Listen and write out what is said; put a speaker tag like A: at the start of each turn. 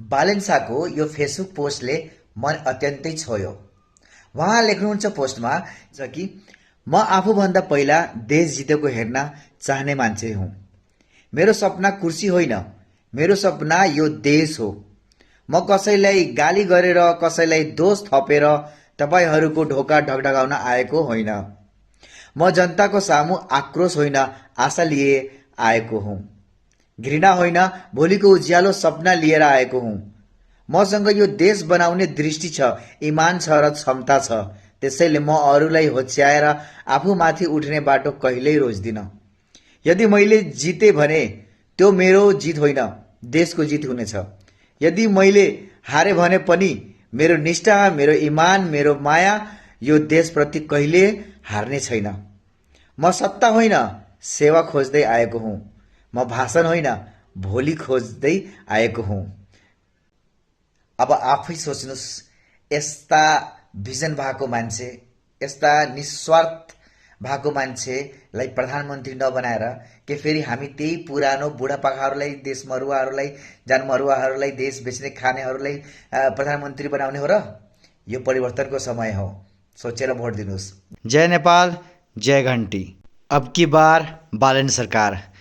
A: बालेन शाहको यो फेसबुक पोस्टले मन अत्यन्तै छोयो। उहाँ लेख्नुहुन्छ पोस्टमा कि म आफूभन्दा पहिला देश जितेको हेर्न चाहने मान्छे हुँ। मेरो सपना कुर्सी होइन, मेरो सपना यो देश हो। म कसैलाई गाली गरेर, कसैलाई दोष थपेर तपाईहरूको ढोका ढकढकाउन आएको होइन। म जनताको सामु आक्रोश होइन, आशा लिए आएको हुँ। घृणा होइन, भोलिको उज्यालो सपना लिएर आएको हुँ। मसँग यो देश बनाउने दृष्टि छ, इमान छ र क्षमता छ। त्यसैले म अरूलाई होच्याएर आफूमाथि उठ्ने बाटो कहिल्यै रोज्दिन। यदि मैले जिते भने त्यो मेरो जित होइन, देशको जित हुनेछ। यदि मैले हारे भने पनि मेरो निष्ठा, मेरो इमान, मेरो माया यो देशप्रति कहिले हार्ने छैन। म सत्ता होइन, सेवा खोज्दै आएको हुँ। म भाषण होइन, भोलि खोज्दै आएको हुँ। अब आफै सोच्नुहोस्, यस्ता भिजन भएको मान्छे, यस्ता निस्वार्थ भएको मान्छेलाई प्रधानमन्त्री नबनाएर के फेरि हामी त्यही पुरानो बुढापाकाहरूलाई, देश मरुवाहरूलाई, जानमरुवाहरूलाई, देश बेच्ने खानेहरूलाई प्रधानमन्त्री बनाउने हो र? यो परिवर्तनको समय हो। सोचेर भोट दिनुहोस्। जय नेपाल, जय घन्टी। अब की बार बालेन सरकार।